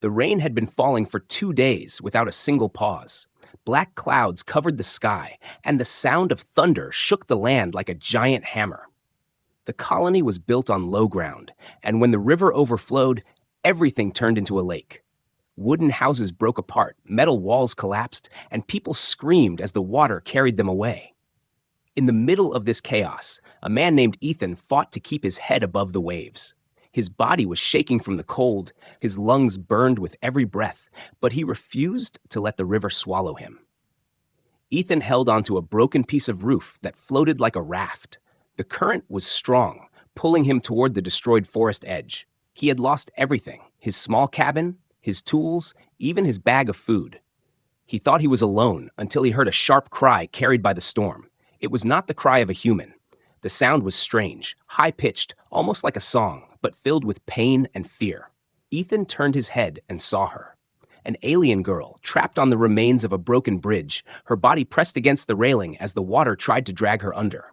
The rain had been falling for 2 days without a single pause. Black clouds covered the sky, and the sound of thunder shook the land like a giant hammer. The colony was built on low ground, and when the river overflowed, everything turned into a lake. Wooden houses broke apart, metal walls collapsed, and people screamed as the water carried them away. In the middle of this chaos, a man named Ethan fought to keep his head above the waves. His body was shaking from the cold, his lungs burned with every breath, but he refused to let the river swallow him. Ethan held onto a broken piece of roof that floated like a raft. The current was strong, pulling him toward the destroyed forest edge. He had lost everything: his small cabin, his tools, even his bag of food. He thought he was alone until he heard a sharp cry carried by the storm. It was not the cry of a human. The sound was strange, high-pitched, almost like a song, but filled with pain and fear. Ethan turned his head and saw her. An alien girl, trapped on the remains of a broken bridge, her body pressed against the railing as the water tried to drag her under.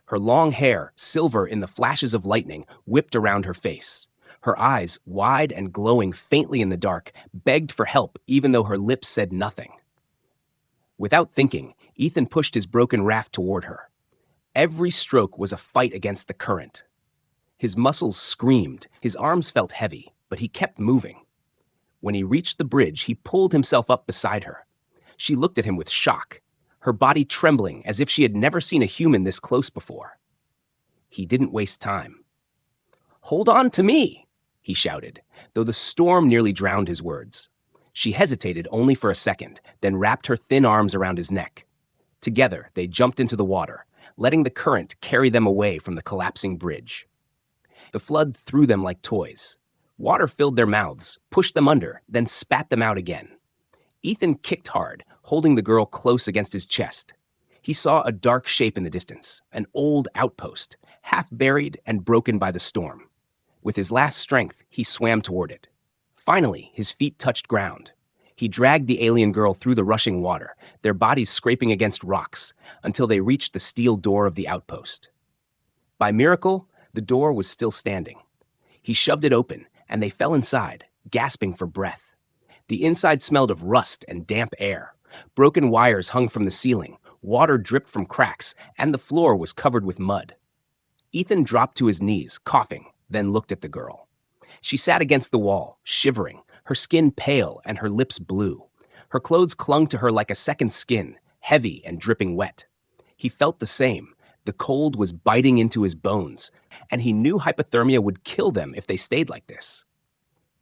Her long hair, silver in the flashes of lightning, whipped around her face. Her eyes, wide and glowing faintly in the dark, begged for help even though her lips said nothing. Without thinking, Ethan pushed his broken raft toward her. Every stroke was a fight against the current. His muscles screamed, his arms felt heavy, but he kept moving. When he reached the bridge, he pulled himself up beside her. She looked at him with shock, her body trembling as if she had never seen a human this close before. He didn't waste time. "Hold on to me," he shouted, though the storm nearly drowned his words. She hesitated only for a second, then wrapped her thin arms around his neck. Together, they jumped into the water, letting the current carry them away from the collapsing bridge. The flood threw them like toys. Water filled their mouths, pushed them under, then spat them out again. Ethan kicked hard, holding the girl close against his chest. He saw a dark shape in the distance, an old outpost, half buried and broken by the storm. With his last strength, he swam toward it. Finally, his feet touched ground. He dragged the alien girl through the rushing water, their bodies scraping against rocks, until they reached the steel door of the outpost. By miracle, the door was still standing. He shoved it open, and they fell inside, gasping for breath. The inside smelled of rust and damp air. Broken wires hung from the ceiling, water dripped from cracks, and the floor was covered with mud. Ethan dropped to his knees, coughing, then looked at the girl. She sat against the wall, shivering, her skin pale and her lips blue. Her clothes clung to her like a second skin, heavy and dripping wet. He felt the same. The cold was biting into his bones, and he knew hypothermia would kill them if they stayed like this.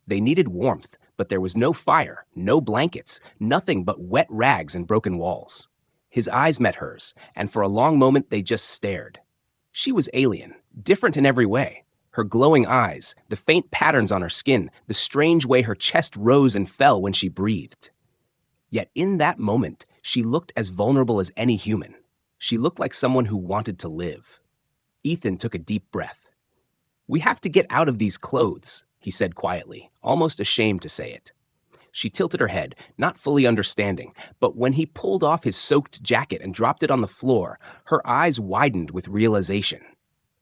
They needed warmth, but there was no fire, no blankets, nothing but wet rags and broken walls. His eyes met hers, and for a long moment they just stared. She was alien, different in every way. Her glowing eyes, the faint patterns on her skin, the strange way her chest rose and fell when she breathed. Yet in that moment, she looked as vulnerable as any human. She looked like someone who wanted to live. Ethan took a deep breath. "We have to get out of these clothes," he said quietly, almost ashamed to say it. She tilted her head, not fully understanding, but when he pulled off his soaked jacket and dropped it on the floor, her eyes widened with realization.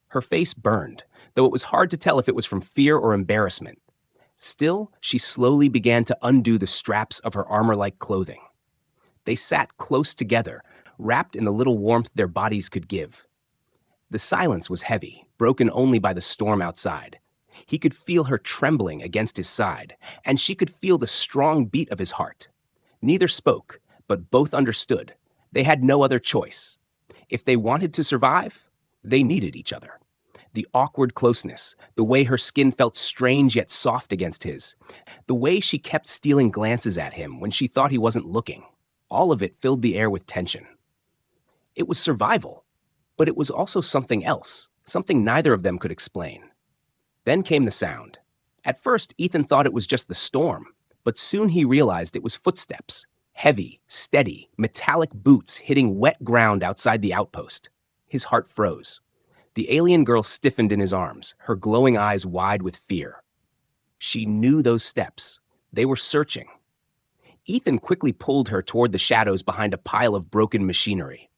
Her face burned, though it was hard to tell if it was from fear or embarrassment. Still, she slowly began to undo the straps of her armor-like clothing. They sat close together, wrapped in the little warmth their bodies could give. The silence was heavy, broken only by the storm outside. He could feel her trembling against his side, and she could feel the strong beat of his heart. Neither spoke, but both understood. They had no other choice. If they wanted to survive, they needed each other. The awkward closeness, the way her skin felt strange yet soft against his, the way she kept stealing glances at him when she thought he wasn't looking, all of it filled the air with tension. It was survival, but it was also something else, something neither of them could explain. Then came the sound. At first, Ethan thought it was just the storm, but soon he realized it was footsteps, heavy, steady, metallic boots hitting wet ground outside the outpost. His heart froze. The alien girl stiffened in his arms, her glowing eyes wide with fear. She knew those steps. They were searching. Ethan quickly pulled her toward the shadows behind a pile of broken machinery.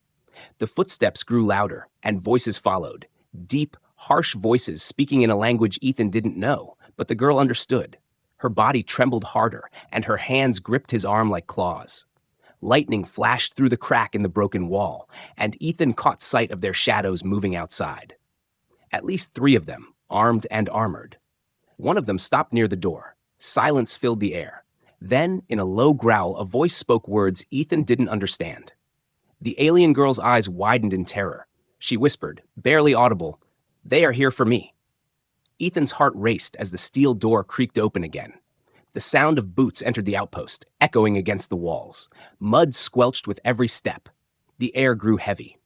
The footsteps grew louder, and voices followed. Deep, harsh voices speaking in a language Ethan didn't know, but the girl understood. Her body trembled harder, and her hands gripped his arm like claws. Lightning flashed through the crack in the broken wall, and Ethan caught sight of their shadows moving outside. At least 3 of them, armed and armored. One of them stopped near the door. Silence filled the air. Then, in a low growl, a voice spoke words Ethan didn't understand. The alien girl's eyes widened in terror. She whispered, barely audible, "They are here for me." Ethan's heart raced as the steel door creaked open again. The sound of boots entered the outpost, echoing against the walls. Mud squelched with every step. The air grew heavy.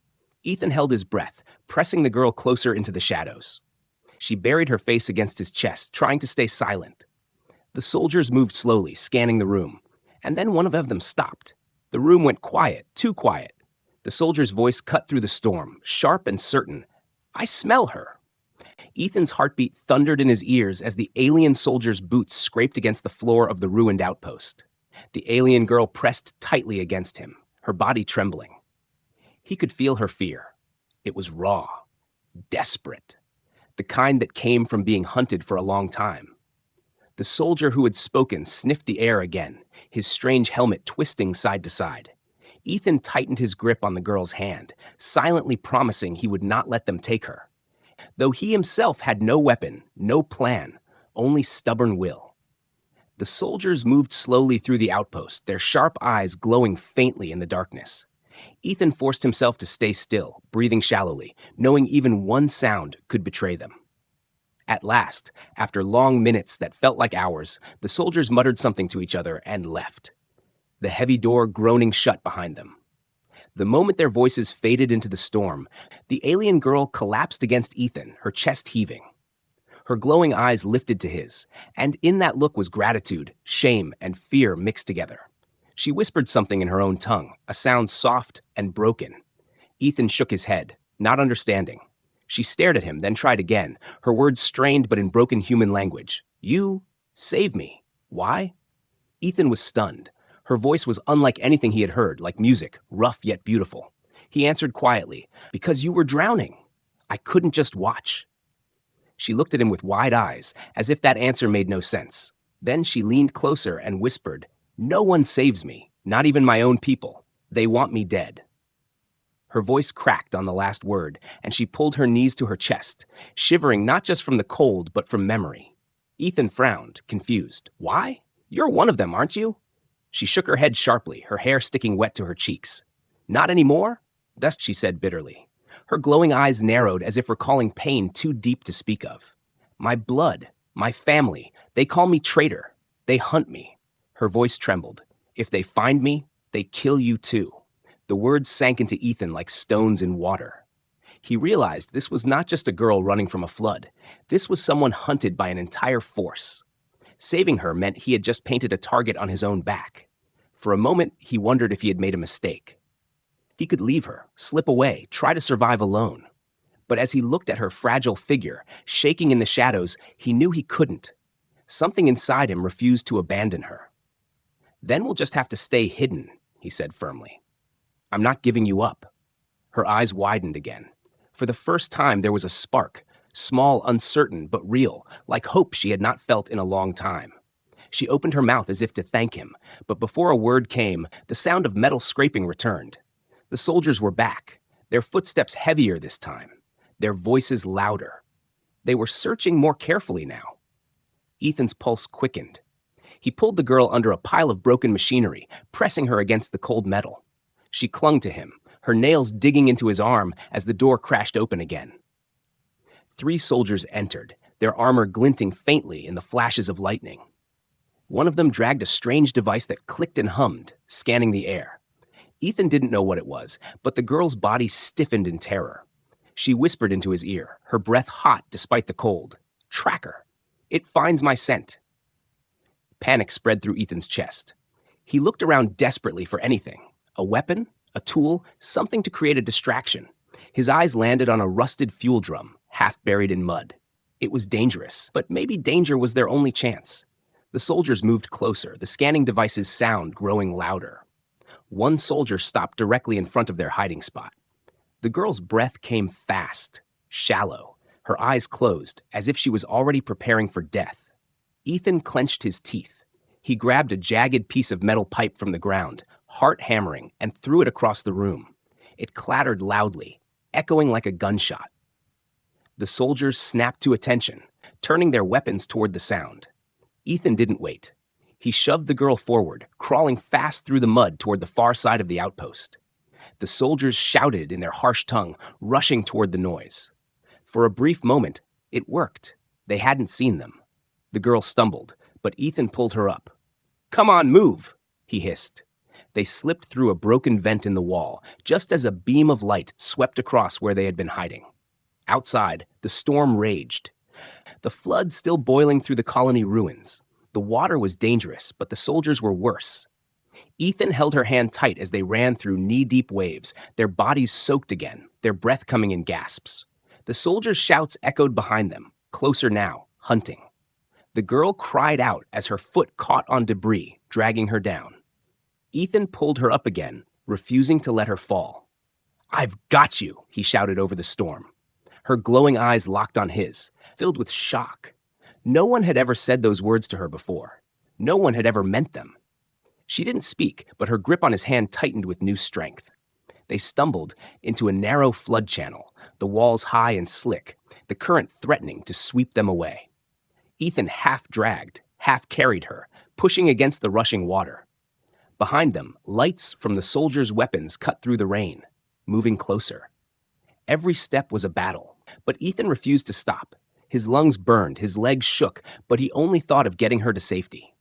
Ethan held his breath, pressing the girl closer into the shadows. She buried her face against his chest, trying to stay silent. The soldiers moved slowly, scanning the room. And then one of them stopped. The room went quiet, too quiet. The soldier's voice cut through the storm, sharp and certain. "I smell her." Ethan's heartbeat thundered in his ears as the alien soldier's boots scraped against the floor of the ruined outpost. The alien girl pressed tightly against him, her body trembling. He could feel her fear. It was raw, desperate, the kind that came from being hunted for a long time. The soldier who had spoken sniffed the air again, his strange helmet twisting side to side. Ethan tightened his grip on the girl's hand, silently promising he would not let them take her. Though he himself had no weapon, no plan, only stubborn will. The soldiers moved slowly through the outpost, their sharp eyes glowing faintly in the darkness. Ethan forced himself to stay still, breathing shallowly, knowing even one sound could betray them. At last, after long minutes that felt like hours, the soldiers muttered something to each other and left, the heavy door groaning shut behind them. The moment their voices faded into the storm, the alien girl collapsed against Ethan, her chest heaving. Her glowing eyes lifted to his, and in that look was gratitude, shame, and fear mixed together. She whispered something in her own tongue, a sound soft and broken. Ethan shook his head, not understanding. She stared at him, then tried again, her words strained but in broken human language. "You save me. Why?" Ethan was stunned. Her voice was unlike anything he had heard, like music, rough yet beautiful. He answered quietly, "Because you were drowning. I couldn't just watch." She looked at him with wide eyes, as if that answer made no sense. Then she leaned closer and whispered, "No one saves me, not even my own people. They want me dead." Her voice cracked on the last word, and she pulled her knees to her chest, shivering not just from the cold, but from memory. Ethan frowned, confused. "Why? You're one of them, aren't you?" She shook her head sharply, her hair sticking wet to her cheeks. "Not anymore?" Thus she said bitterly. Her glowing eyes narrowed as if recalling pain too deep to speak of. "My blood, my family, they call me traitor. They hunt me." Her voice trembled. "If they find me, they kill you too." The words sank into Ethan like stones in water. He realized this was not just a girl running from a flood. This was someone hunted by an entire force. Saving her meant he had just painted a target on his own back. For a moment, he wondered if he had made a mistake. He could leave her, slip away, try to survive alone. But as he looked at her fragile figure, shaking in the shadows, he knew he couldn't. Something inside him refused to abandon her. "Then we'll just have to stay hidden," he said firmly. "I'm not giving you up." Her eyes widened again. For the first time, there was a spark, small, uncertain, but real, like hope she had not felt in a long time. She opened her mouth as if to thank him, but before a word came, the sound of metal scraping returned. The soldiers were back, their footsteps heavier this time, their voices louder. They were searching more carefully now. Ethan's pulse quickened. He pulled the girl under a pile of broken machinery, pressing her against the cold metal. She clung to him, her nails digging into his arm as the door crashed open again. 3 soldiers entered, their armor glinting faintly in the flashes of lightning. One of them dragged a strange device that clicked and hummed, scanning the air. Ethan didn't know what it was, but the girl's body stiffened in terror. She whispered into his ear, her breath hot despite the cold. "Tracker. It finds my scent." Panic spread through Ethan's chest. He looked around desperately for anything. A weapon? A tool? Something to create a distraction. His eyes landed on a rusted fuel drum, half buried in mud. It was dangerous, but maybe danger was their only chance. The soldiers moved closer, the scanning device's sound growing louder. One soldier stopped directly in front of their hiding spot. The girl's breath came fast, shallow, her eyes closed, as if she was already preparing for death. Ethan clenched his teeth. He grabbed a jagged piece of metal pipe from the ground, heart hammering, and threw it across the room. It clattered loudly, echoing like a gunshot. The soldiers snapped to attention, turning their weapons toward the sound. Ethan didn't wait. He shoved the girl forward, crawling fast through the mud toward the far side of the outpost. The soldiers shouted in their harsh tongue, rushing toward the noise. For a brief moment, it worked. They hadn't seen them. The girl stumbled, but Ethan pulled her up. "Come on, move," he hissed. They slipped through a broken vent in the wall, just as a beam of light swept across where they had been hiding. Outside, the storm raged. The flood still boiling through the colony ruins. The water was dangerous, but the soldiers were worse. Ethan held her hand tight as they ran through knee-deep waves, their bodies soaked again, their breath coming in gasps. The soldiers' shouts echoed behind them, closer now, hunting. The girl cried out as her foot caught on debris, dragging her down. Ethan pulled her up again, refusing to let her fall. "I've got you," he shouted over the storm. Her glowing eyes locked on his, filled with shock. No one had ever said those words to her before. No one had ever meant them. She didn't speak, but her grip on his hand tightened with new strength. They stumbled into a narrow flood channel, the walls high and slick, the current threatening to sweep them away. Ethan half dragged, half carried her, pushing against the rushing water. Behind them, lights from the soldiers' weapons cut through the rain, moving closer. Every step was a battle, but Ethan refused to stop. His lungs burned, his legs shook, but he only thought of getting her to safety.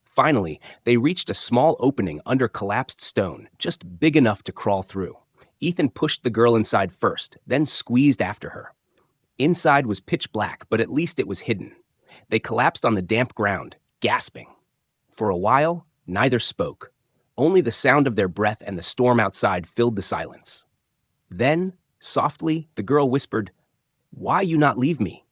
Finally, they reached a small opening under collapsed stone, just big enough to crawl through. Ethan pushed the girl inside first, then squeezed after her. Inside was pitch black, but at least it was hidden. They collapsed on the damp ground, gasping. For a while, neither spoke. Only the sound of their breath and the storm outside filled the silence. Then, softly, the girl whispered, "Why you not leave me?"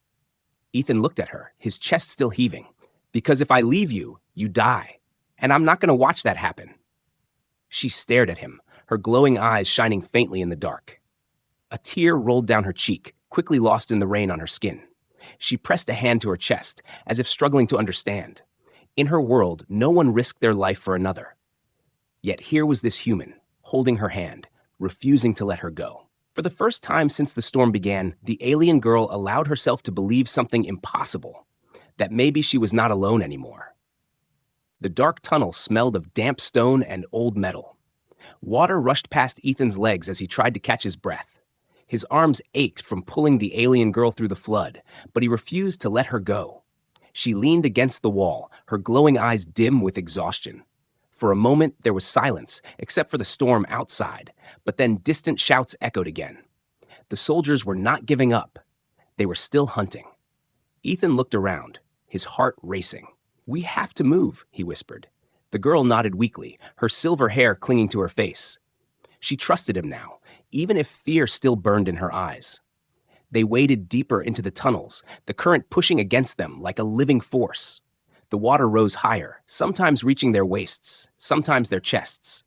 Ethan looked at her, his chest still heaving. "Because if I leave you, you die. And I'm not going to watch that happen." She stared at him, her glowing eyes shining faintly in the dark. A tear rolled down her cheek, quickly lost in the rain on her skin. She pressed a hand to her chest, as if struggling to understand. In her world, no one risked their life for another. Yet here was this human, holding her hand, refusing to let her go. For the first time since the storm began, the alien girl allowed herself to believe something impossible, that maybe she was not alone anymore. The dark tunnel smelled of damp stone and old metal. Water rushed past Ethan's legs as he tried to catch his breath. His arms ached from pulling the alien girl through the flood, but he refused to let her go. She leaned against the wall, her glowing eyes dim with exhaustion. For a moment, there was silence, except for the storm outside, but then distant shouts echoed again. The soldiers were not giving up. They were still hunting. Ethan looked around, his heart racing. "We have to move," he whispered. The girl nodded weakly, her silver hair clinging to her face. She trusted him now, even if fear still burned in her eyes. They waded deeper into the tunnels, the current pushing against them like a living force. The water rose higher, sometimes reaching their waists, sometimes their chests.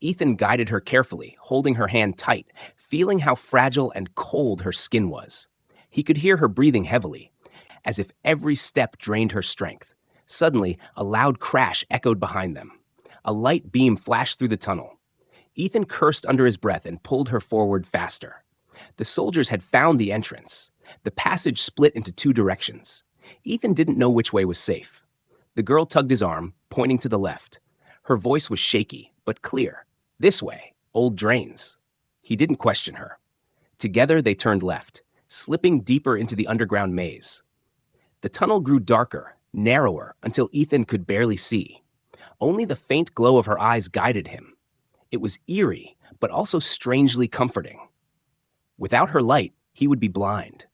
Ethan guided her carefully, holding her hand tight, feeling how fragile and cold her skin was. He could hear her breathing heavily, as if every step drained her strength. Suddenly, a loud crash echoed behind them. A light beam flashed through the tunnel. Ethan cursed under his breath and pulled her forward faster. The soldiers had found the entrance. The passage split into two directions. Ethan didn't know which way was safe. The girl tugged his arm, pointing to the left. Her voice was shaky, but clear. "This way, old drains." He didn't question her. Together they turned left, slipping deeper into the underground maze. The tunnel grew darker, narrower, until Ethan could barely see. Only the faint glow of her eyes guided him. It was eerie, but also strangely comforting. Without her light, he would be blind.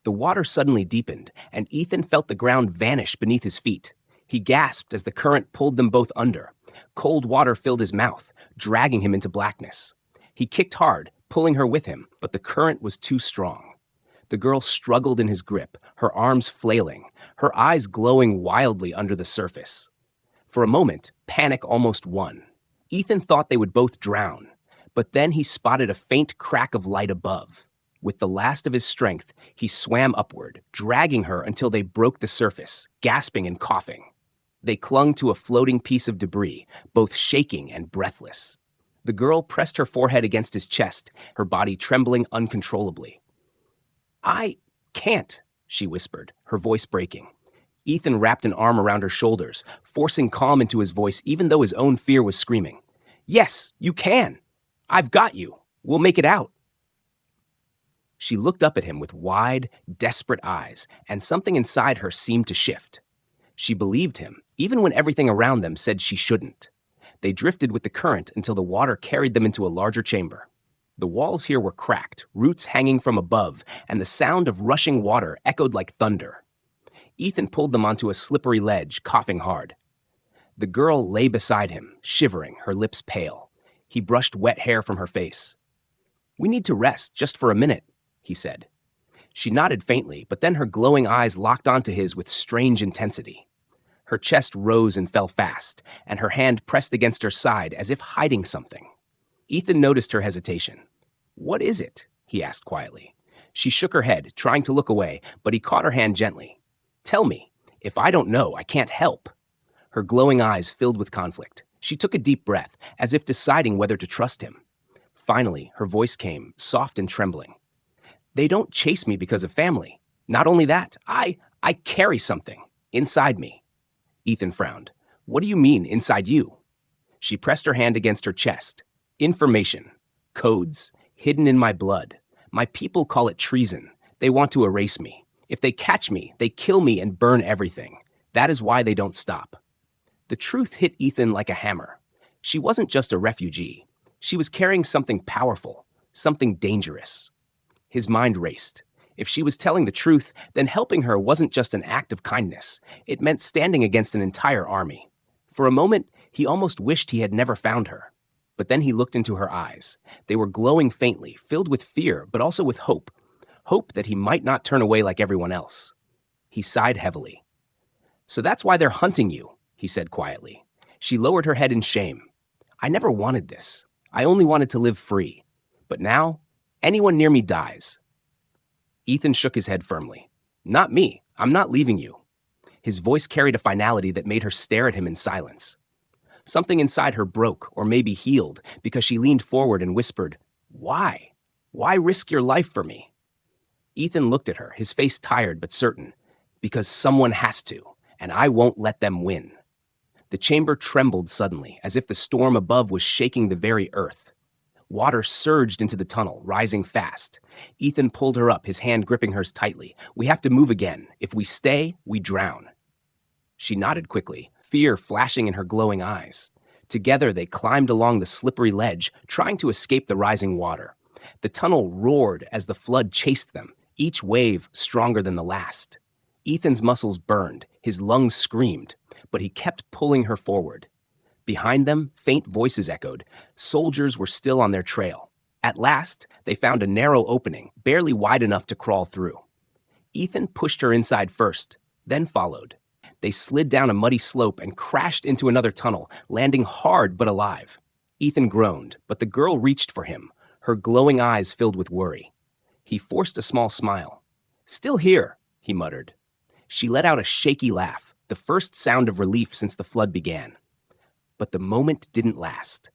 The water suddenly deepened, and Ethan felt the ground vanish beneath his feet. He gasped as the current pulled them both under. Cold water filled his mouth, dragging him into blackness. He kicked hard, pulling her with him, but the current was too strong. The girl struggled in his grip, her arms flailing, her eyes glowing wildly under the surface. For a moment, panic almost won. Ethan thought they would both drown, but then he spotted a faint crack of light above. With the last of his strength, he swam upward, dragging her until they broke the surface, gasping and coughing. They clung to a floating piece of debris, both shaking and breathless. The girl pressed her forehead against his chest, her body trembling uncontrollably. "I can't," she whispered, her voice breaking. Ethan wrapped an arm around her shoulders, forcing calm into his voice even though his own fear was screaming. "Yes, you can. I've got you. We'll make it out." She looked up at him with wide, desperate eyes, and something inside her seemed to shift. She believed him, even when everything around them said she shouldn't. They drifted with the current until the water carried them into a larger chamber. The walls here were cracked, roots hanging from above, and the sound of rushing water echoed like thunder. Ethan pulled them onto a slippery ledge, coughing hard. The girl lay beside him, shivering, her lips pale. He brushed wet hair from her face. "We need to rest, just for a minute," he said. She nodded faintly, but then her glowing eyes locked onto his with strange intensity. Her chest rose and fell fast, and her hand pressed against her side as if hiding something. Ethan noticed her hesitation. "What is it?" he asked quietly. She shook her head, trying to look away, but he caught her hand gently. "Tell me. If I don't know, I can't help." Her glowing eyes filled with conflict. She took a deep breath, as if deciding whether to trust him. Finally, her voice came, soft and trembling. "They don't chase me because of family. Not only that, I carry something inside me." Ethan frowned. "What do you mean, inside you?" She pressed her hand against her chest. "Information. Codes. Hidden in my blood. My people call it treason. They want to erase me. If they catch me, they kill me and burn everything. That is why they don't stop." The truth hit Ethan like a hammer. She wasn't just a refugee. She was carrying something powerful, something dangerous. His mind raced. If she was telling the truth, then helping her wasn't just an act of kindness. It meant standing against an entire army. For a moment, he almost wished he had never found her. But then he looked into her eyes. They were glowing faintly, filled with fear, but also with hope. Hope that he might not turn away like everyone else. He sighed heavily. "So that's why they're hunting you," he said quietly. She lowered her head in shame. "I never wanted this. I only wanted to live free. But now, anyone near me dies." Ethan shook his head firmly. "Not me. I'm not leaving you." His voice carried a finality that made her stare at him in silence. Something inside her broke, or maybe healed, because she leaned forward and whispered, "Why? Why risk your life for me?" Ethan looked at her, his face tired but certain. "Because someone has to, and I won't let them win." The chamber trembled suddenly, as if the storm above was shaking the very earth. Water surged into the tunnel, rising fast. Ethan pulled her up, his hand gripping hers tightly. "We have to move again. If we stay, we drown." She nodded quickly, fear flashing in her glowing eyes. Together, they climbed along the slippery ledge, trying to escape the rising water. The tunnel roared as the flood chased them, each wave stronger than the last. Ethan's muscles burned, his lungs screamed, but he kept pulling her forward. Behind them, faint voices echoed. Soldiers were still on their trail. At last, they found a narrow opening, barely wide enough to crawl through. Ethan pushed her inside first, then followed. They slid down a muddy slope and crashed into another tunnel, landing hard but alive. Ethan groaned, but the girl reached for him, her glowing eyes filled with worry. He forced a small smile. "Still here," he muttered. She let out a shaky laugh, the first sound of relief since the flood began. But the moment didn't last.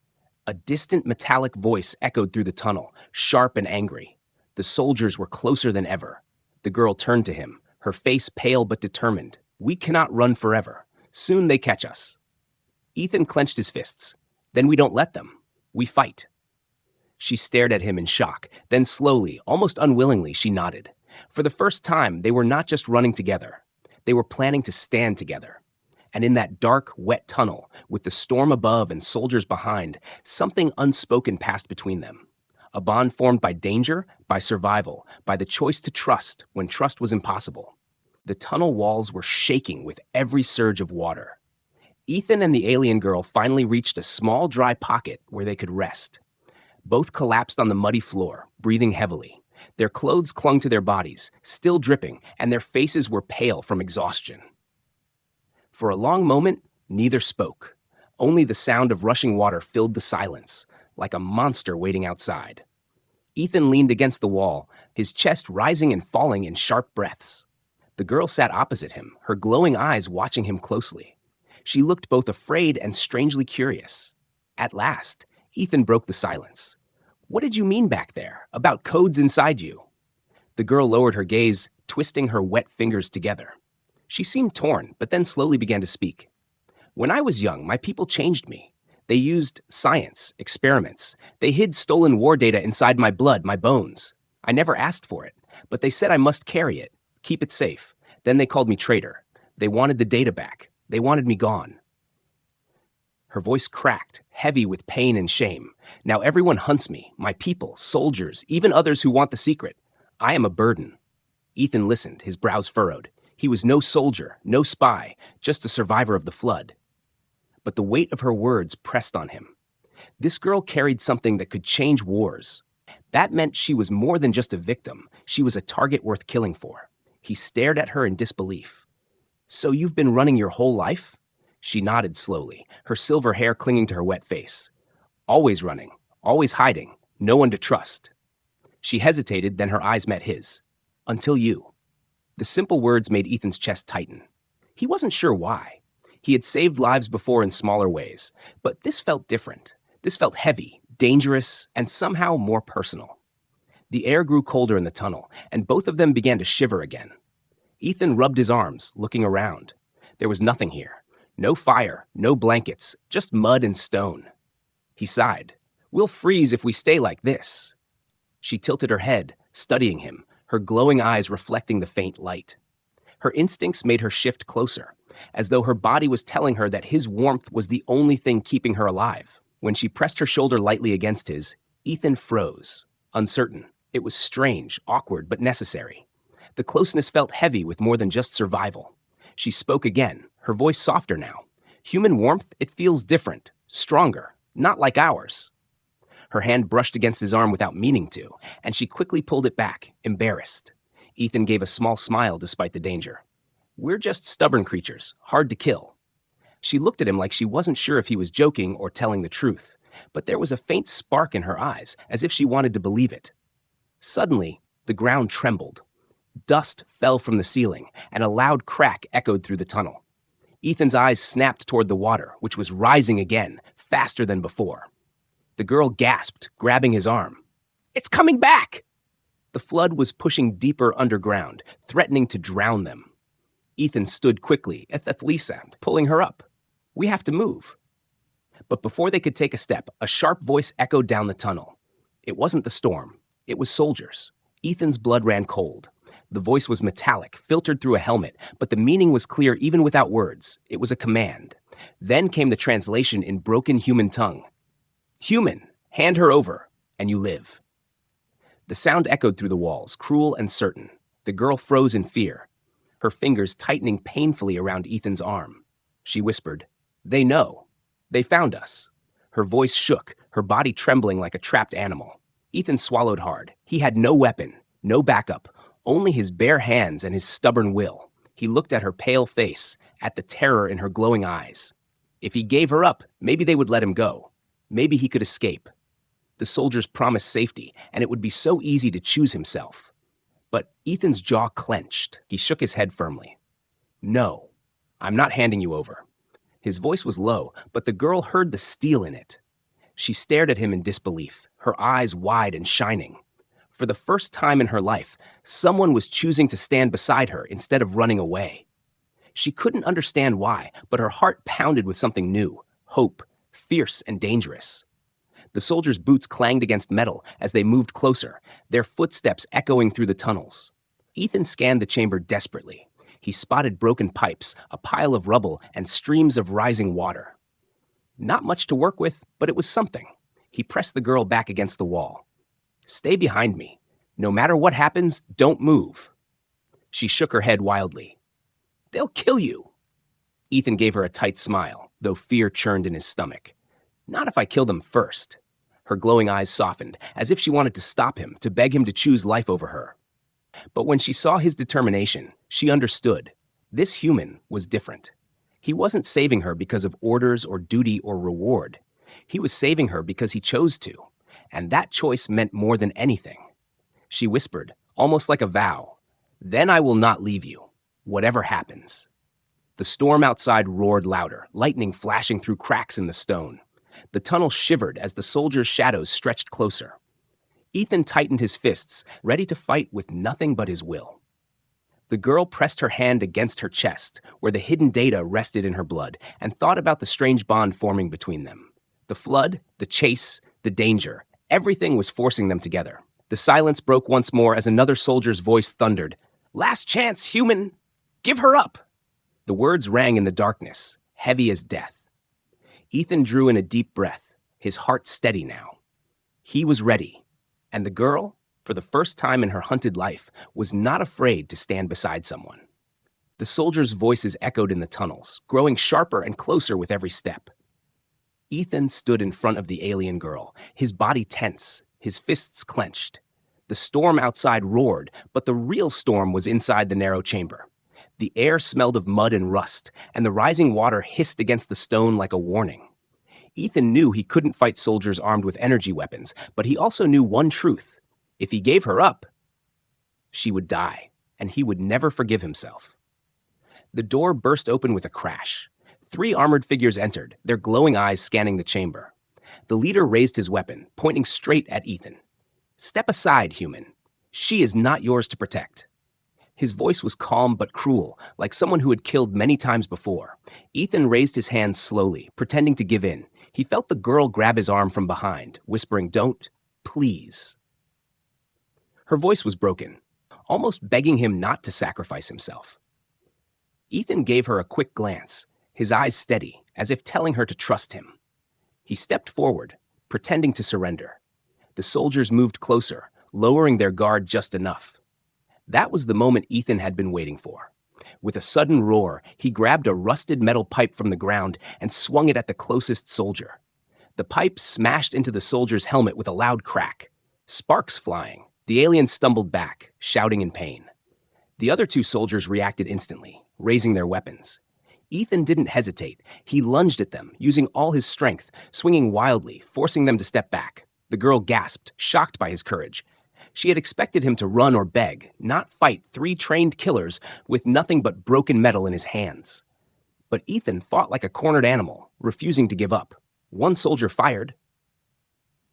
A distant metallic voice echoed through the tunnel, sharp and angry. The soldiers were closer than ever. The girl turned to him, her face pale but determined. "We cannot run forever. Soon they catch us." Ethan clenched his fists. "Then we don't let them. We fight." She stared at him in shock. Then slowly, almost unwillingly, she nodded. For the first time, they were not just running together. They were planning to stand together. And in that dark, wet tunnel, with the storm above and soldiers behind, something unspoken passed between them. A bond formed by danger, by survival, by the choice to trust when trust was impossible. The tunnel walls were shaking with every surge of water. Ethan and the alien girl finally reached a small, dry pocket where they could rest. Both collapsed on the muddy floor, breathing heavily. Their clothes clung to their bodies, still dripping, and their faces were pale from exhaustion. For a long moment, neither spoke. Only the sound of rushing water filled the silence, like a monster waiting outside. Ethan leaned against the wall, his chest rising and falling in sharp breaths. The girl sat opposite him, her glowing eyes watching him closely. She looked both afraid and strangely curious. At last, Ethan broke the silence. "What did you mean back there, about codes inside you?" The girl lowered her gaze, twisting her wet fingers together. She seemed torn, but then slowly began to speak. "When I was young, my people changed me. They used science, experiments. They hid stolen war data inside my blood, my bones. I never asked for it, but they said I must carry it, keep it safe. Then they called me traitor. They wanted the data back. They wanted me gone." Her voice cracked, heavy with pain and shame. "Now everyone hunts me, my people, soldiers, even others who want the secret. I am a burden." Ethan listened, his brows furrowed. He was no soldier, no spy, just a survivor of the flood. But the weight of her words pressed on him. This girl carried something that could change wars. That meant she was more than just a victim. She was a target worth killing for. He stared at her in disbelief. "So you've been running your whole life?" She nodded slowly, her silver hair clinging to her wet face. "Always running, always hiding, no one to trust." She hesitated, then her eyes met his. "Until you." The simple words made Ethan's chest tighten. He wasn't sure why. He had saved lives before in smaller ways, but this felt different. This felt heavy, dangerous, and somehow more personal. The air grew colder in the tunnel, and both of them began to shiver again. Ethan rubbed his arms, looking around. There was nothing here. No fire, no blankets, just mud and stone. He sighed. "We'll freeze if we stay like this." She tilted her head, studying him, her glowing eyes reflecting the faint light. Her instincts made her shift closer, as though her body was telling her that his warmth was the only thing keeping her alive. When she pressed her shoulder lightly against his, Ethan froze, uncertain. It was strange, awkward, but necessary. The closeness felt heavy with more than just survival. She spoke again, her voice softer now. "Human warmth, it feels different, stronger, not like ours." Her hand brushed against his arm without meaning to, and she quickly pulled it back, embarrassed. Ethan gave a small smile despite the danger. "We're just stubborn creatures, hard to kill." She looked at him like she wasn't sure if he was joking or telling the truth, but there was a faint spark in her eyes, as if she wanted to believe it. Suddenly, the ground trembled. Dust fell from the ceiling, and a loud crack echoed through the tunnel. Ethan's eyes snapped toward the water, which was rising again, faster than before. The girl gasped, grabbing his arm. "It's coming back!" The flood was pushing deeper underground, threatening to drown them. Ethan stood quickly, Ethelisa, pulling her up. "We have to move." But before they could take a step, a sharp voice echoed down the tunnel. It wasn't the storm. It was soldiers. Ethan's blood ran cold. The voice was metallic, filtered through a helmet, but the meaning was clear even without words. It was a command. Then came the translation in broken human tongue. "Human, hand her over, and you live." The sound echoed through the walls, cruel and certain. The girl froze in fear, her fingers tightening painfully around Ethan's arm. She whispered, "They know. They found us." Her voice shook, her body trembling like a trapped animal. Ethan swallowed hard. He had no weapon, no backup, only his bare hands and his stubborn will. He looked at her pale face, at the terror in her glowing eyes. If he gave her up, maybe they would let him go. Maybe he could escape. The soldiers promised safety, and it would be so easy to choose himself. But Ethan's jaw clenched. He shook his head firmly. "No, I'm not handing you over." His voice was low, but the girl heard the steel in it. She stared at him in disbelief, her eyes wide and shining. For the first time in her life, someone was choosing to stand beside her instead of running away. She couldn't understand why, but her heart pounded with something new, hope, fierce and dangerous. The soldiers' boots clanged against metal as they moved closer, their footsteps echoing through the tunnels. Ethan scanned the chamber desperately. He spotted broken pipes, a pile of rubble, and streams of rising water. Not much to work with, but it was something. He pressed the girl back against the wall. "Stay behind me. No matter what happens, don't move." She shook her head wildly. "They'll kill you." Ethan gave her a tight smile, though fear churned in his stomach. "Not if I kill them first." Her glowing eyes softened, as if she wanted to stop him, to beg him to choose life over her. But when she saw his determination, she understood. This human was different. He wasn't saving her because of orders or duty or reward. He was saving her because he chose to. and that choice meant more than anything. She whispered, almost like a vow, "Then I will not leave you, whatever happens." The storm outside roared louder, lightning flashing through cracks in the stone. The tunnel shivered as the soldiers' shadows stretched closer. Ethan tightened his fists, ready to fight with nothing but his will. The girl pressed her hand against her chest, where the hidden data rested in her blood, and thought about the strange bond forming between them. The flood, the chase, the danger, everything was forcing them together. The silence broke once more as another soldier's voice thundered, "Last chance, human! Give her up!" The words rang in the darkness, heavy as death. Ethan drew in a deep breath, his heart steady now. He was ready, and the girl, for the first time in her hunted life, was not afraid to stand beside someone. The soldiers' voices echoed in the tunnels, growing sharper and closer with every step. Ethan stood in front of the alien girl, his body tense, his fists clenched. The storm outside roared, but the real storm was inside the narrow chamber. The air smelled of mud and rust, and the rising water hissed against the stone like a warning. Ethan knew he couldn't fight soldiers armed with energy weapons, but he also knew one truth. If he gave her up, she would die, and he would never forgive himself. The door burst open with a crash. 3 armored figures entered, their glowing eyes scanning the chamber. The leader raised his weapon, pointing straight at Ethan. "Step aside, human. She is not yours to protect." His voice was calm but cruel, like someone who had killed many times before. Ethan raised his hands slowly, pretending to give in. He felt the girl grab his arm from behind, whispering, "Don't, please." Her voice was broken, almost begging him not to sacrifice himself. Ethan gave her a quick glance, his eyes steady, as if telling her to trust him. He stepped forward, pretending to surrender. The soldiers moved closer, lowering their guard just enough. That was the moment Ethan had been waiting for. With a sudden roar, he grabbed a rusted metal pipe from the ground and swung it at the closest soldier. The pipe smashed into the soldier's helmet with a loud crack. Sparks flying, the alien stumbled back, shouting in pain. The other 2 soldiers reacted instantly, raising their weapons. Ethan didn't hesitate. He lunged at them, using all his strength, swinging wildly, forcing them to step back. The girl gasped, shocked by his courage. She had expected him to run or beg, not fight 3 trained killers with nothing but broken metal in his hands. But Ethan fought like a cornered animal, refusing to give up. One soldier fired.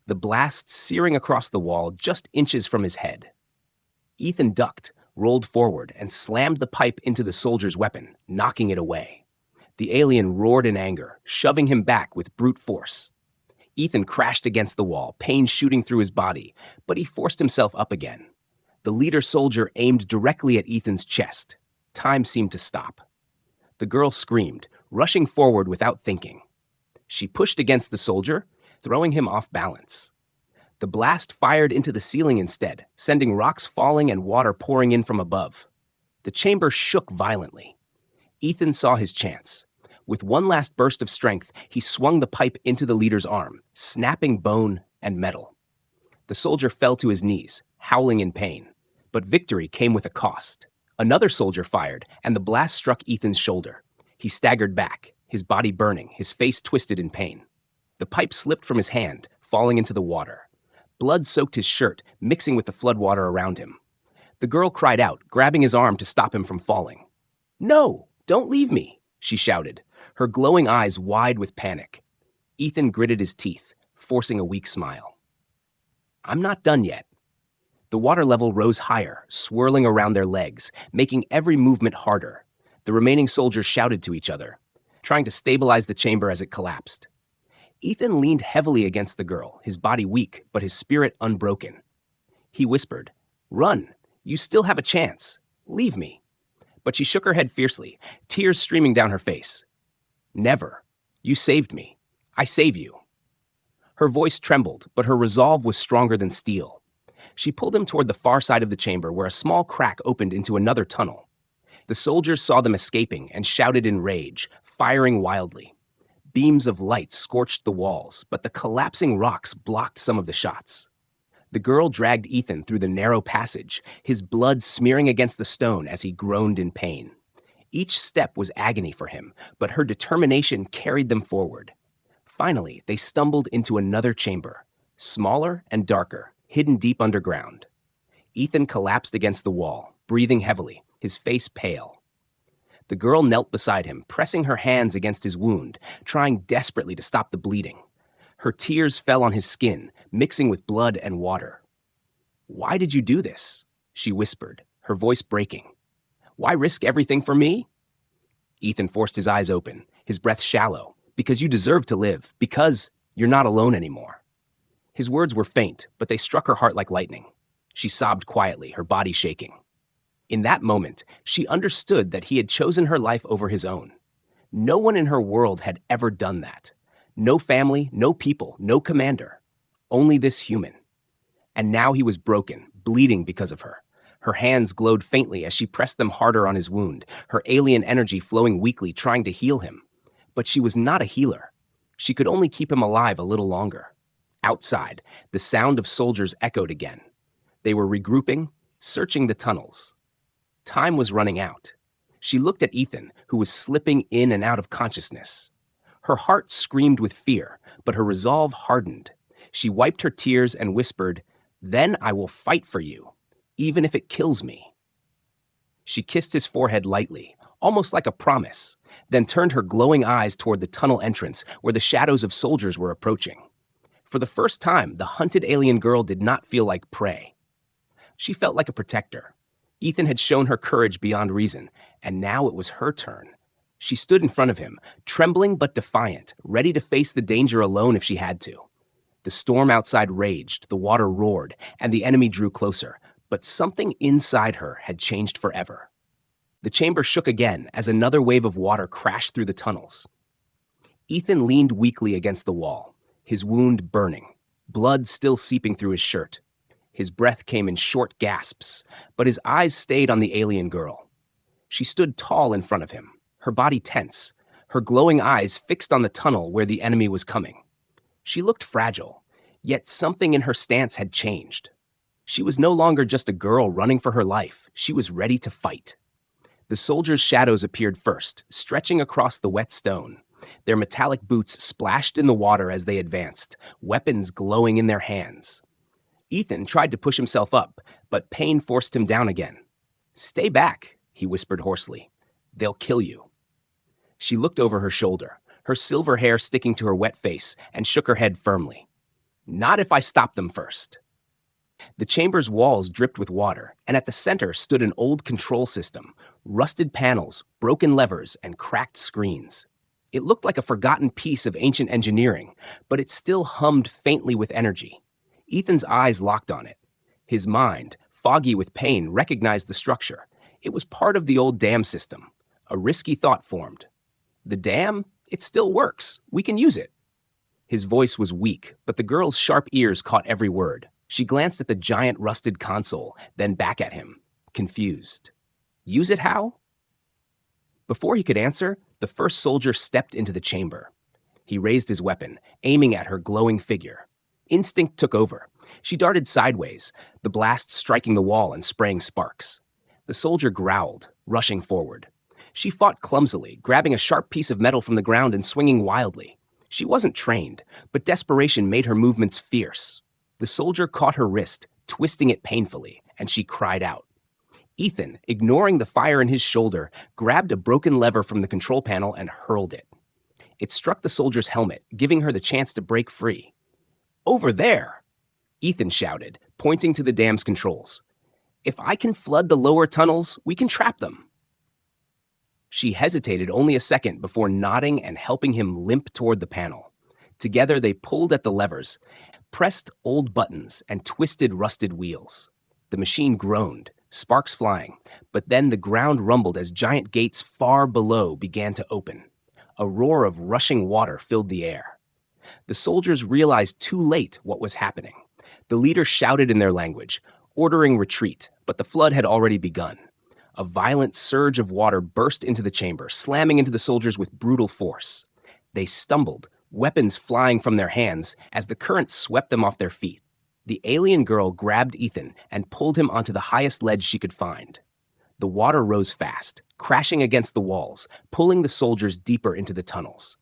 The blast searing across the wall just inches from his head. Ethan ducked, rolled forward, and slammed the pipe into the soldier's weapon, knocking it away. The alien roared in anger, shoving him back with brute force. Ethan crashed against the wall, pain shooting through his body, but he forced himself up again. The leader soldier aimed directly at Ethan's chest. Time seemed to stop. The girl screamed, rushing forward without thinking. She pushed against the soldier, throwing him off balance. The blast fired into the ceiling instead, sending rocks falling and water pouring in from above. The chamber shook violently. Ethan saw his chance. With one last burst of strength, he swung the pipe into the leader's arm, snapping bone and metal. The soldier fell to his knees, howling in pain. But victory came with a cost. Another soldier fired, and the blast struck Ethan's shoulder. He staggered back, his body burning, his face twisted in pain. The pipe slipped from his hand, falling into the water. Blood soaked his shirt, mixing with the floodwater around him. The girl cried out, grabbing his arm to stop him from falling. "No, don't leave me," she shouted, her glowing eyes wide with panic. Ethan gritted his teeth, forcing a weak smile. "I'm not done yet." The water level rose higher, swirling around their legs, making every movement harder. The remaining soldiers shouted to each other, trying to stabilize the chamber as it collapsed. Ethan leaned heavily against the girl, his body weak, but his spirit unbroken. He whispered, "Run, you still have a chance. Leave me." But she shook her head fiercely, tears streaming down her face. "Never. You saved me. I save you." Her voice trembled, but her resolve was stronger than steel. She pulled him toward the far side of the chamber where a small crack opened into another tunnel. The soldiers saw them escaping and shouted in rage, firing wildly. Beams of light scorched the walls, but the collapsing rocks blocked some of the shots. The girl dragged Ethan through the narrow passage, his blood smearing against the stone as he groaned in pain. Each step was agony for him, but her determination carried them forward. Finally, they stumbled into another chamber, smaller and darker, hidden deep underground. Ethan collapsed against the wall, breathing heavily, his face pale. The girl knelt beside him, pressing her hands against his wound, trying desperately to stop the bleeding. Her tears fell on his skin, mixing with blood and water. "Why did you do this?" she whispered, her voice breaking. "Why risk everything for me?" Ethan forced his eyes open, his breath shallow. "Because you deserve to live. Because you're not alone anymore." His words were faint, but they struck her heart like lightning. She sobbed quietly, her body shaking. In that moment, she understood that he had chosen her life over his own. No one in her world had ever done that. No family, no people, no commander. Only this human. And now he was broken, bleeding because of her. Her hands glowed faintly as she pressed them harder on his wound, her alien energy flowing weakly, trying to heal him. But she was not a healer. She could only keep him alive a little longer. Outside, the sound of soldiers echoed again. They were regrouping, searching the tunnels. Time was running out. She looked at Ethan, who was slipping in and out of consciousness. Her heart screamed with fear, but her resolve hardened. She wiped her tears and whispered, "Then I will fight for you, even if it kills me." She kissed his forehead lightly, almost like a promise, then turned her glowing eyes toward the tunnel entrance where the shadows of soldiers were approaching. For the first time, the hunted alien girl did not feel like prey. She felt like a protector. Ethan had shown her courage beyond reason, and now it was her turn. She stood in front of him, trembling but defiant, ready to face the danger alone if she had to. The storm outside raged, the water roared, and the enemy drew closer, but something inside her had changed forever. The chamber shook again as another wave of water crashed through the tunnels. Ethan leaned weakly against the wall, his wound burning, blood still seeping through his shirt. His breath came in short gasps, but his eyes stayed on the alien girl. She stood tall in front of him, her body tense, her glowing eyes fixed on the tunnel where the enemy was coming. She looked fragile, yet something in her stance had changed. She was no longer just a girl running for her life. She was ready to fight. The soldiers' shadows appeared first, stretching across the wet stone. Their metallic boots splashed in the water as they advanced, weapons glowing in their hands. Ethan tried to push himself up, but pain forced him down again. "Stay back," he whispered hoarsely. "They'll kill you." She looked over her shoulder, her silver hair sticking to her wet face, and shook her head firmly. "Not if I stop them first." The chamber's walls dripped with water, and at the center stood an old control system, rusted panels, broken levers, and cracked screens. It looked like a forgotten piece of ancient engineering, but it still hummed faintly with energy. Ethan's eyes locked on it. His mind, foggy with pain, recognized the structure. It was part of the old dam system. A risky thought formed. "The dam? It still works. We can use it." His voice was weak, but the girl's sharp ears caught every word. She glanced at the giant rusted console, then back at him, confused. "Use it how?" Before he could answer, the first soldier stepped into the chamber. He raised his weapon, aiming at her glowing figure. Instinct took over. She darted sideways, the blast striking the wall and spraying sparks. The soldier growled, rushing forward. She fought clumsily, grabbing a sharp piece of metal from the ground and swinging wildly. She wasn't trained, but desperation made her movements fierce. The soldier caught her wrist, twisting it painfully, and she cried out. Ethan, ignoring the fire in his shoulder, grabbed a broken lever from the control panel and hurled it. It struck the soldier's helmet, giving her the chance to break free. "Over there!" Ethan shouted, pointing to the dam's controls. "If I can flood the lower tunnels, we can trap them." She hesitated only a second before nodding and helping him limp toward the panel. Together they pulled at the levers, pressed old buttons, and twisted rusted wheels. The machine groaned, sparks flying, but then the ground rumbled as giant gates far below began to open. A roar of rushing water filled the air. The soldiers realized too late what was happening. The leader shouted in their language, ordering retreat, but the flood had already begun. A violent surge of water burst into the chamber, slamming into the soldiers with brutal force. They stumbled, weapons flying from their hands as the current swept them off their feet. The alien girl grabbed Ethan and pulled him onto the highest ledge she could find. The water rose fast, crashing against the walls, pulling the soldiers deeper into the tunnels.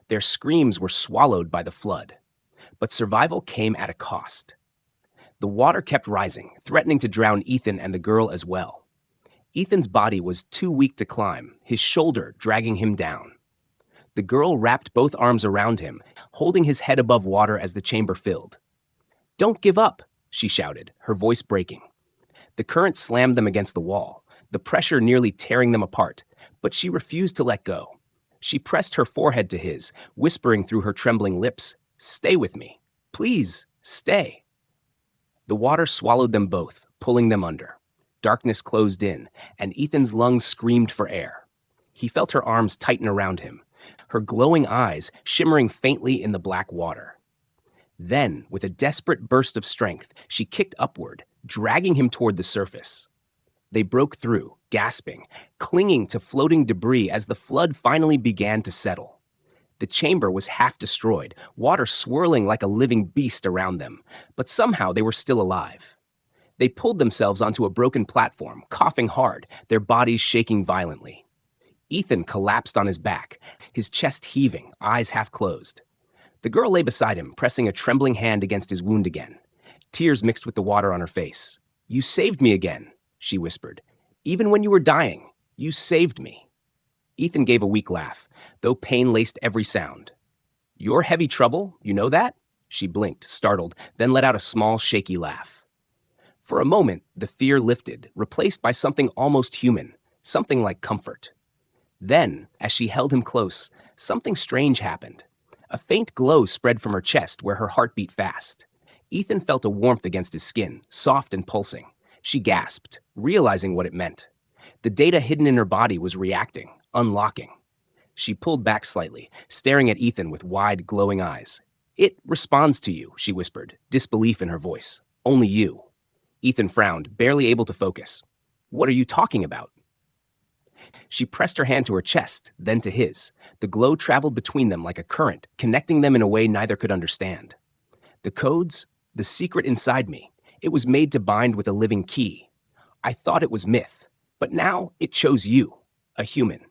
Their screams were swallowed by the flood. But survival came at a cost. The water kept rising, threatening to drown Ethan and the girl as well. Ethan's body was too weak to climb, his shoulder dragging him down. The girl wrapped both arms around him, holding his head above water as the chamber filled. "Don't give up," she shouted, her voice breaking. The current slammed them against the wall, the pressure nearly tearing them apart, but she refused to let go. She pressed her forehead to his, whispering through her trembling lips, "Stay with me. Please, stay." The water swallowed them both, pulling them under. Darkness closed in, and Ethan's lungs screamed for air. He felt her arms tighten around him, her glowing eyes shimmering faintly in the black water. Then, with a desperate burst of strength, she kicked upward, dragging him toward the surface. They broke through, gasping, clinging to floating debris as the flood finally began to settle. The chamber was half destroyed, water swirling like a living beast around them, but somehow they were still alive. They pulled themselves onto a broken platform, coughing hard, their bodies shaking violently. Ethan collapsed on his back, his chest heaving, eyes half closed. The girl lay beside him, pressing a trembling hand against his wound again. Tears mixed with the water on her face. "You saved me again," she whispered. "Even when you were dying, you saved me." Ethan gave a weak laugh, though pain laced every sound. "You're heavy trouble, you know that?" She blinked, startled, then let out a small, shaky laugh. For a moment, the fear lifted, replaced by something almost human, something like comfort. Then, as she held him close, something strange happened. A faint glow spread from her chest where her heart beat fast. Ethan felt a warmth against his skin, soft and pulsing. She gasped, realizing what it meant. The data hidden in her body was reacting, unlocking. She pulled back slightly, staring at Ethan with wide, glowing eyes. "It responds to you," she whispered, disbelief in her voice. "Only you." Ethan frowned, barely able to focus. "What are you talking about?" She pressed her hand to her chest, then to his. The glow traveled between them like a current, connecting them in a way neither could understand. "The codes, the secret inside me, it was made to bind with a living key. I thought it was myth, but now it chose you, a human."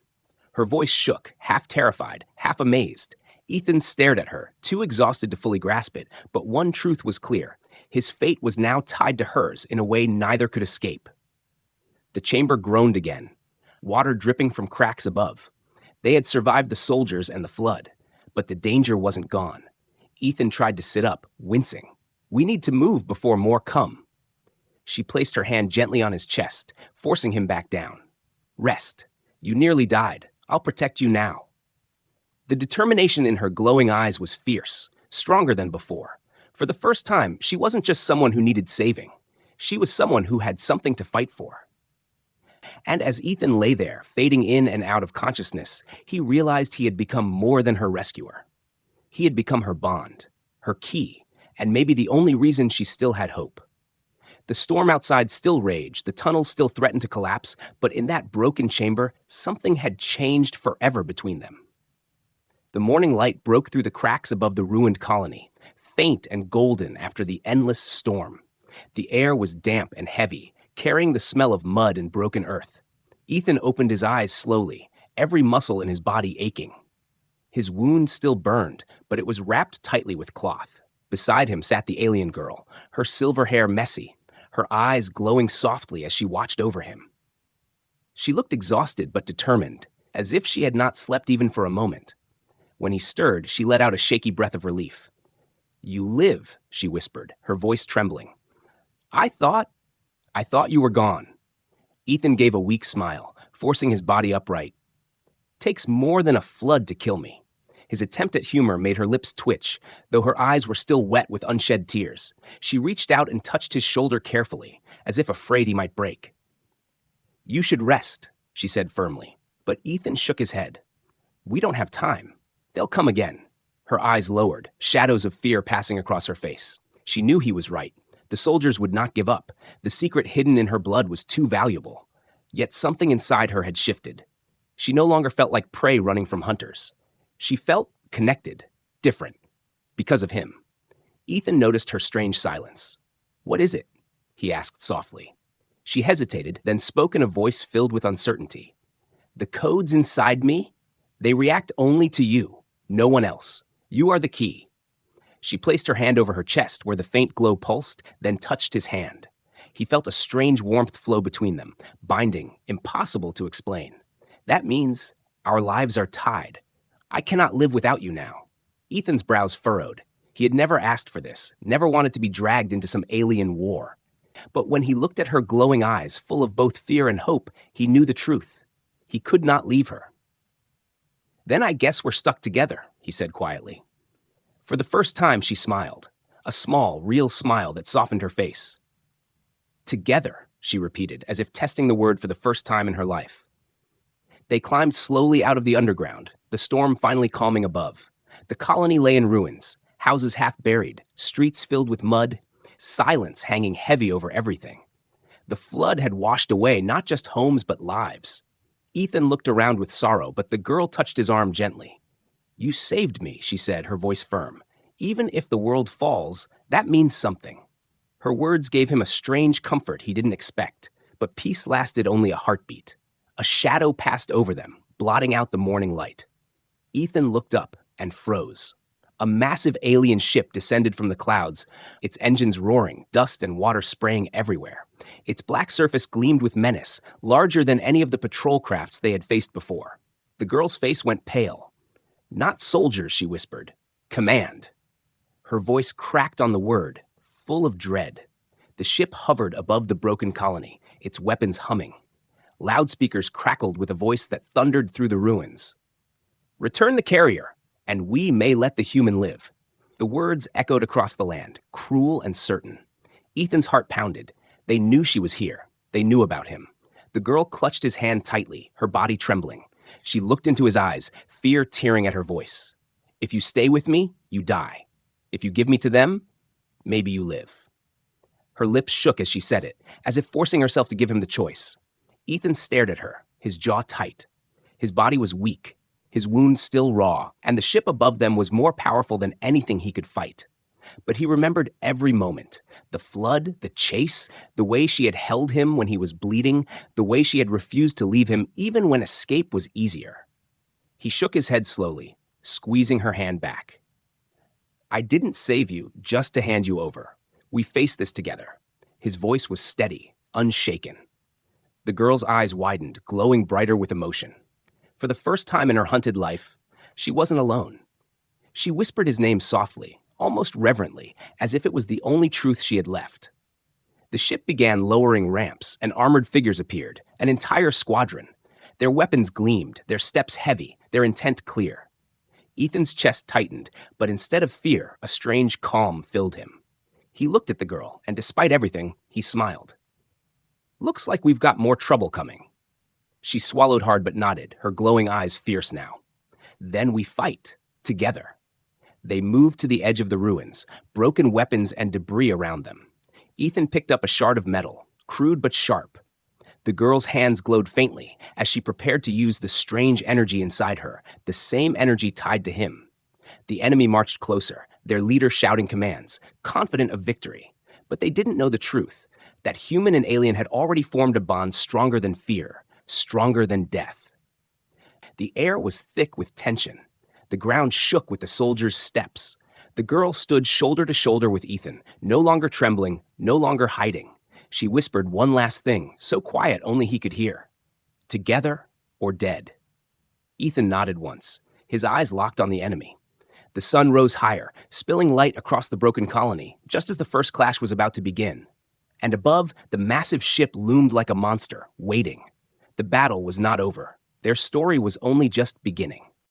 Her voice shook, half terrified, half amazed. Ethan stared at her, too exhausted to fully grasp it, but one truth was clear. His fate was now tied to hers in a way neither could escape. The chamber groaned again, water dripping from cracks above. They had survived the soldiers and the flood, but the danger wasn't gone. Ethan tried to sit up, wincing. "We need to move before more come." She placed her hand gently on his chest, forcing him back down. "Rest. You nearly died. I'll protect you now." The determination in her glowing eyes was fierce, stronger than before. For the first time, she wasn't just someone who needed saving. She was someone who had something to fight for. And as Ethan lay there, fading in and out of consciousness, he realized he had become more than her rescuer. He had become her bond, her key, and maybe the only reason she still had hope. The storm outside still raged, the tunnels still threatened to collapse, but in that broken chamber, something had changed forever between them. The morning light broke through the cracks above the ruined colony, faint and golden after the endless storm. The air was damp and heavy, carrying the smell of mud and broken earth. Ethan opened his eyes slowly, every muscle in his body aching. His wound still burned, but it was wrapped tightly with cloth. Beside him sat the alien girl, her silver hair messy, her eyes glowing softly as she watched over him. She looked exhausted but determined, as if she had not slept even for a moment. When he stirred, she let out a shaky breath of relief. "You live," she whispered, her voice trembling. I thought you were gone." Ethan gave a weak smile, forcing his body upright. "Takes more than a flood to kill me." His attempt at humor made her lips twitch, though her eyes were still wet with unshed tears. She reached out and touched his shoulder carefully, as if afraid he might break. "You should rest," she said firmly, but Ethan shook his head. "We don't have time. They'll come again." Her eyes lowered, shadows of fear passing across her face. She knew he was right. The soldiers would not give up. The secret hidden in her blood was too valuable. Yet something inside her had shifted. She no longer felt like prey running from hunters. She felt connected, different, because of him. Ethan noticed her strange silence. "What is it?" he asked softly. She hesitated, then spoke in a voice filled with uncertainty. "The codes inside me, they react only to you, no one else. You are the key." She placed her hand over her chest where the faint glow pulsed, then touched his hand. He felt a strange warmth flow between them, binding, impossible to explain. That means our lives are tied. I cannot live without you now. Ethan's brows furrowed. He had never asked for this, never wanted to be dragged into some alien war. But when he looked at her glowing eyes, full of both fear and hope, he knew the truth. He could not leave her. Then I guess we're stuck together, he said quietly. For the first time, she smiled, a small, real smile that softened her face. Together, she repeated, as if testing the word for the first time in her life. They climbed slowly out of the underground, the storm finally calming above. The colony lay in ruins, houses half buried, streets filled with mud, silence hanging heavy over everything. The flood had washed away not just homes but lives. Ethan looked around with sorrow, but the girl touched his arm gently. You saved me, she said, her voice firm. Even if the world falls, that means something. Her words gave him a strange comfort he didn't expect, but peace lasted only a heartbeat. A shadow passed over them, blotting out the morning light. Ethan looked up and froze. A massive alien ship descended from the clouds, its engines roaring, dust and water spraying everywhere. Its black surface gleamed with menace, larger than any of the patrol crafts they had faced before. The girl's face went pale. Not soldiers, she whispered. Command. Her voice cracked on the word, full of dread. The ship hovered above the broken colony, its weapons humming. Loudspeakers crackled with a voice that thundered through the ruins. Return the carrier, and we may let the human live. The words echoed across the land, cruel and certain. Ethan's heart pounded. They knew she was here. They knew about him. The girl clutched his hand tightly, her body trembling. She looked into his eyes, fear tearing at her voice. If you stay with me, you die. If you give me to them, maybe you live. Her lips shook as she said it, as if forcing herself to give him the choice. Ethan stared at her, his jaw tight. His body was weak, his wound still raw, and the ship above them was more powerful than anything he could fight. But he remembered every moment. The flood, the chase, the way she had held him when he was bleeding, the way she had refused to leave him even when escape was easier. He shook his head slowly, squeezing her hand back. I didn't save you just to hand you over. We faced this together. His voice was steady, unshaken. The girl's eyes widened, glowing brighter with emotion. For the first time in her hunted life, she wasn't alone. She whispered his name softly, almost reverently, as if it was the only truth she had left. The ship began lowering ramps, and armored figures appeared, an entire squadron. Their weapons gleamed, their steps heavy, their intent clear. Ethan's chest tightened, but instead of fear, a strange calm filled him. He looked at the girl, and despite everything, he smiled. Looks like we've got more trouble coming. She swallowed hard but nodded, her glowing eyes fierce now. Then we fight, together. They moved to the edge of the ruins, broken weapons and debris around them. Ethan picked up a shard of metal, crude but sharp. The girl's hands glowed faintly as she prepared to use the strange energy inside her, the same energy tied to him. The enemy marched closer, their leader shouting commands, confident of victory. But they didn't know the truth, that human and alien had already formed a bond stronger than fear, stronger than death. The air was thick with tension. The ground shook with the soldiers' steps. The girl stood shoulder to shoulder with Ethan, no longer trembling, no longer hiding. She whispered one last thing, so quiet only he could hear. Together or dead. Ethan nodded once, his eyes locked on the enemy. The sun rose higher, spilling light across the broken colony, just as the first clash was about to begin. And above, the massive ship loomed like a monster, waiting. The battle was not over. Their story was only just beginning.